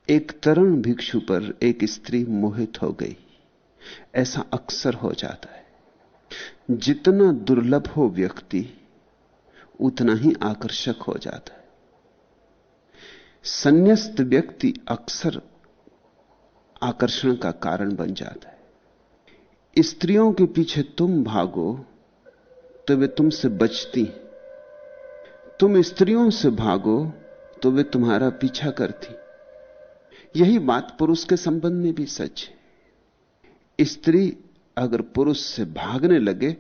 एक तरुण भिक्षु पर एक स्त्री मोहित हो गई। ऐसा अक्सर हो जाता है। जितना दुर्लभ हो व्यक्ति उतना ही आकर्षक हो जाता है। संन्यस्त व्यक्ति अक्सर आकर्षण का कारण बन जाता है। स्त्रियों के पीछे तुम भागो तो वे तुमसे बचती, तुम स्त्रियों से भागो तो वे तुम्हारा पीछा करती। यही बात पुरुष के संबंध में भी सच है। स्त्री अगर पुरुष से भागने लगे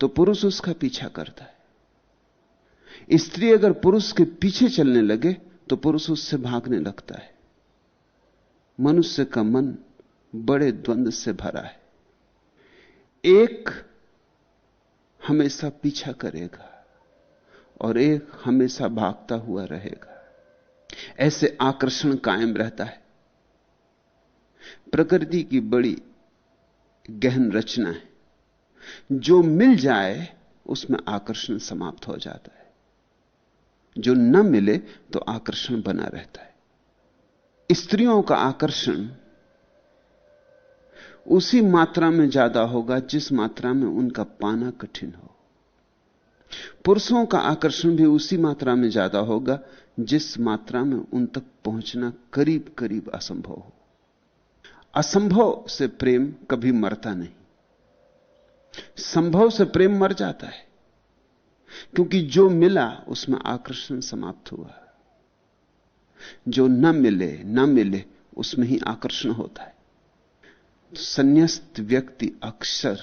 तो पुरुष उसका पीछा करता है। स्त्री अगर पुरुष के पीछे चलने लगे तो पुरुष उससे भागने लगता है। मनुष्य का मन बड़े द्वंद्व से भरा है। एक हमेशा पीछा करेगा और एक हमेशा भागता हुआ रहेगा। ऐसे आकर्षण कायम रहता है। प्रकृति की बड़ी गहन रचना है। जो मिल जाए उसमें आकर्षण समाप्त हो जाता है, जो न मिले तो आकर्षण बना रहता है। स्त्रियों का आकर्षण उसी मात्रा में ज्यादा होगा जिस मात्रा में उनका पाना कठिन हो। पुरुषों का आकर्षण भी उसी मात्रा में ज्यादा होगा जिस मात्रा में उन तक पहुंचना करीब करीब असंभव हो। असंभव से प्रेम कभी मरता नहीं, संभव से प्रेम मर जाता है, क्योंकि जो मिला उसमें आकर्षण समाप्त हुआ। जो न मिले उसमें ही आकर्षण होता है। संन्यस्त व्यक्ति अक्सर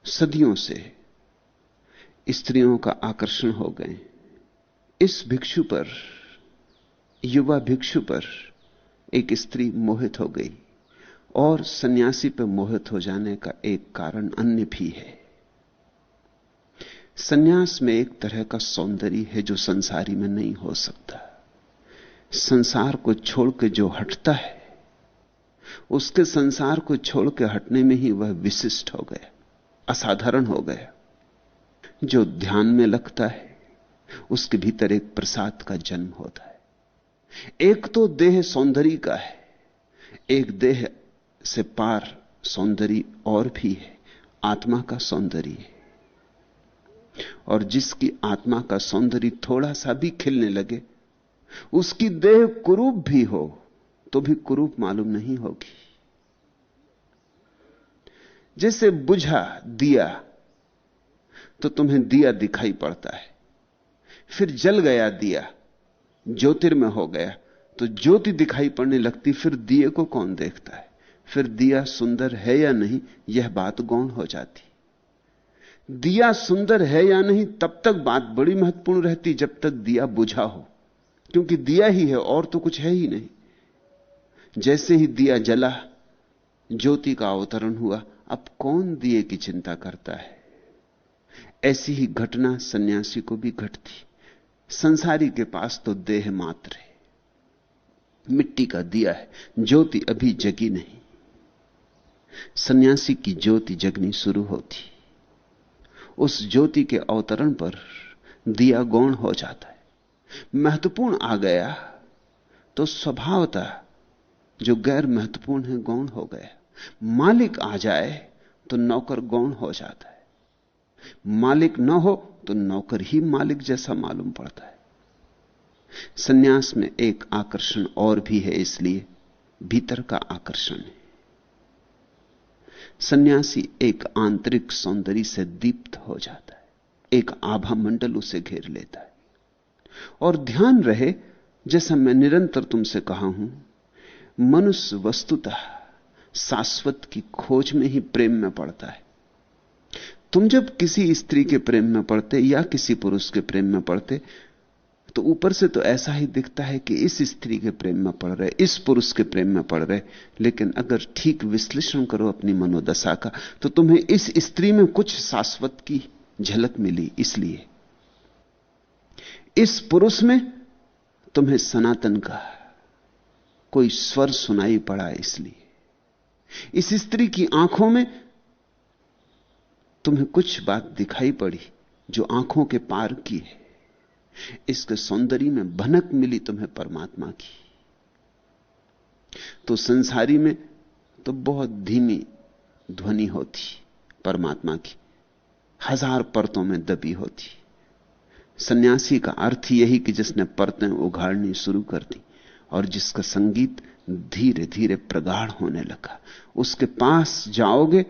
सदियों से स्त्रियों का आकर्षण हो गए। इस भिक्षु पर, युवा भिक्षु पर एक स्त्री मोहित हो गई, और सन्यासी पर मोहित हो जाने का एक कारण अन्य भी है। सन्यास में एक तरह का सौंदर्य है जो संसारी में नहीं हो सकता। संसार को छोड़ के जो हटता है, उसके संसार को छोड़ के हटने में ही वह विशिष्ट हो गया, असाधारण हो गया। जो ध्यान में लगता है उसके भीतर एक प्रसाद का जन्म होता है। एक तो देह सौंदर्य का है, एक देह से पार सौंदर्य और भी है, आत्मा का सौंदर्य है। और जिसकी आत्मा का सौंदर्य थोड़ा सा भी खिलने लगे, उसकी देह कुरूप भी हो तो भी कुरूप मालूम नहीं होगी। जैसे बुझा दिया तो तुम्हें दिया दिखाई पड़ता है, फिर जल गया दिया, ज्योतिर्मय हो गया तो ज्योति दिखाई पड़ने लगती। फिर दिए को कौन देखता है? फिर दिया सुंदर है या नहीं यह बात गौण हो जाती। दिया सुंदर है या नहीं तब तक बात बड़ी महत्वपूर्ण रहती जब तक दिया बुझा हो, क्योंकि दिया ही है और तो कुछ है ही नहीं। जैसे ही दिया जला, ज्योति का अवतरण हुआ, अब कौन दिए की चिंता करता है? ऐसी ही घटना सन्यासी को भी घटती। संसारी के पास तो देह मात्र है, मिट्टी का दिया है, ज्योति अभी जगी नहीं। सन्यासी की ज्योति जगनी शुरू होती। उस ज्योति के अवतरण पर दिया गौण हो जाता है। महत्वपूर्ण आ गया तो स्वभावतः जो गैर महत्वपूर्ण है गौण हो गया। मालिक आ जाए तो नौकर गौण हो जाता है। मालिक न हो तो नौकर ही मालिक जैसा मालूम पड़ता है। सन्यास में एक आकर्षण और भी है, इसलिए भीतर का आकर्षण है। सन्यासी एक आंतरिक सौंदर्य से दीप्त हो जाता है, एक आभा मंडल उसे घेर लेता है। और ध्यान रहे, जैसा मैं निरंतर तुमसे कहा हूं, मनुष्य वस्तुतः शाश्वत की खोज में ही प्रेम में पड़ता है। तुम जब किसी स्त्री के प्रेम में पड़ते या किसी पुरुष के प्रेम में पड़ते तो ऊपर से तो ऐसा ही दिखता है कि इस स्त्री के प्रेम में पड़ रहे, इस पुरुष के प्रेम में पड़ रहे। लेकिन अगर ठीक विश्लेषण करो अपनी मनोदशा का तो तुम्हें इस स्त्री में कुछ शाश्वत की झलक मिली, इसलिए इस पुरुष में तुम्हें सनातन का कोई स्वर सुनाई पड़ा, इसलिए इस स्त्री की आंखों में तुम्हें कुछ बात दिखाई पड़ी जो आंखों के पार की है। इसके सौंदर्य में भनक मिली तुम्हें परमात्मा की। तो संसारी में तो बहुत धीमी ध्वनि होती परमात्मा की, 1000 परतों में दबी होती। सन्यासी का अर्थ यही कि जिसने परतें उघाड़नी शुरू कर दी और जिसका संगीत धीरे धीरे प्रगाढ़ होने लगा। उसके पास जाओगे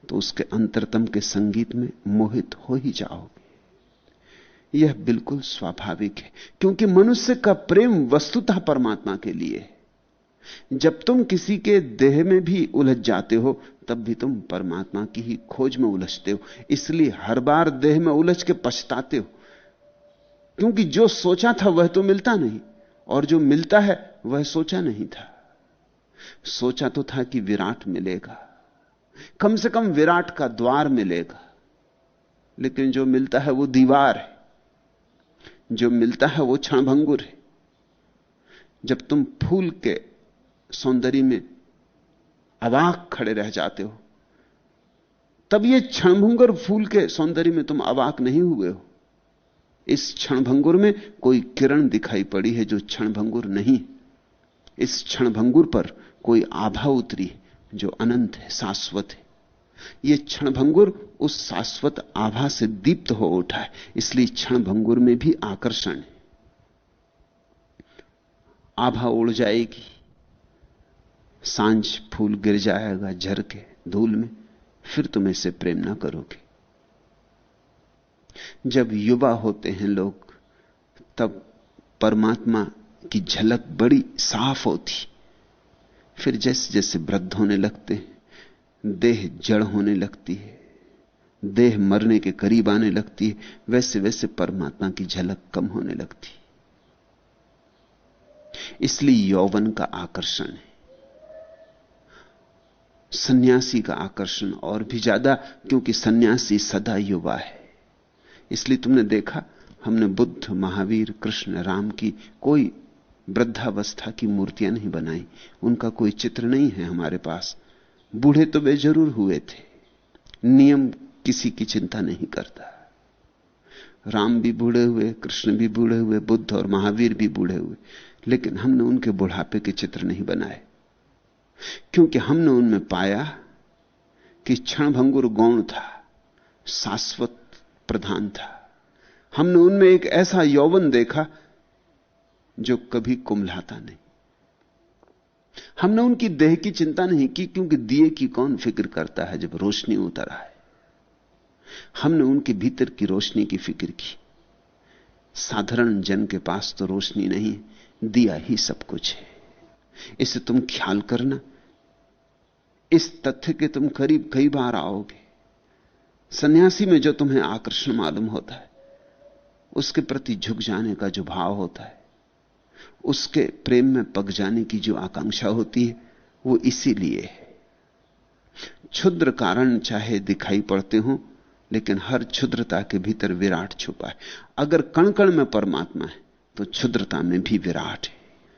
तो उसके अंतरतम के संगीत में मोहित हो ही जाओगे। यह बिल्कुल स्वाभाविक है, क्योंकि मनुष्य का प्रेम वस्तुतः परमात्मा के लिए है। जब तुम किसी के देह में भी उलझ जाते हो तब भी तुम परमात्मा की ही खोज में उलझते हो। इसलिए हर बार देह में उलझ के पछताते हो, क्योंकि जो सोचा था वह तो मिलता नहीं, और जो मिलता है वह सोचा नहीं था। सोचा तो था कि विराट मिलेगा, कम से कम विराट का द्वार मिलेगा, लेकिन जो मिलता है वो दीवार है, जो मिलता है वो क्षणभंगुर है। जब तुम फूल के सौंदर्य में अवाक खड़े रह जाते हो, तब ये क्षणभंगुर फूल के सौंदर्य में तुम अवाक नहीं हुए हो। इस क्षणभंगुर में कोई किरण दिखाई पड़ी है जो क्षणभंगुर नहीं। इस क्षणभंगुर पर कोई आभा उतरी जो अनंत है, शाश्वत है। यह क्षणभंगुर उस शाश्वत आभा से दीप्त हो उठा है, इसलिए क्षणभंगुर में भी आकर्षण है। आभा उड़ जाएगी, सांझ फूल गिर जाएगा झरके धूल में, फिर तुम इसे प्रेम ना करोगे। जब युवा होते हैं लोग, तब परमात्मा की झलक बड़ी साफ होती। फिर जैसे जैसे वृद्ध होने लगते हैं, देह जड़ होने लगती है, देह मरने के करीब आने लगती है, वैसे वैसे परमात्मा की झलक कम होने लगती। इसलिए यौवन का आकर्षण है। सन्यासी का आकर्षण और भी ज्यादा, क्योंकि सन्यासी सदा युवा है। इसलिए तुमने देखा, हमने बुद्ध, महावीर, कृष्ण, राम की कोई वृद्धावस्था की मूर्तियां नहीं बनाई, उनका कोई चित्र नहीं है हमारे पास। बूढ़े तो वे जरूर हुए थे, नियम किसी की चिंता नहीं करता। राम भी बूढ़े हुए, कृष्ण भी बूढ़े हुए, बुद्ध और महावीर भी बूढ़े हुए, लेकिन हमने उनके बुढ़ापे के चित्र नहीं बनाए, क्योंकि हमने उनमें पाया कि क्षणभंगुर गौण था, शाश्वत प्रधान था। हमने उनमें एक ऐसा यौवन देखा जो कभी कुम्हलाता नहीं। हमने उनकी देह की चिंता नहीं की, क्योंकि दिए की कौन फिक्र करता है जब रोशनी उतर आए। हमने उनके भीतर की रोशनी की फिक्र की। साधारण जन के पास तो रोशनी नहीं, दिया ही सब कुछ है। इसे तुम ख्याल करना, इस तथ्य के तुम करीब कई बार आओगे। सन्यासी में जो तुम्हें आकर्षण मालूम होता है, उसके प्रति झुक जाने का जो भाव होता है, उसके प्रेम में पक जाने की जो आकांक्षा होती है, वो इसीलिए है। क्षुद्र कारण चाहे दिखाई पड़ते हो, लेकिन हर क्षुद्रता के भीतर विराट छुपा है। अगर कण कण में परमात्मा है तो क्षुद्रता में भी विराट है।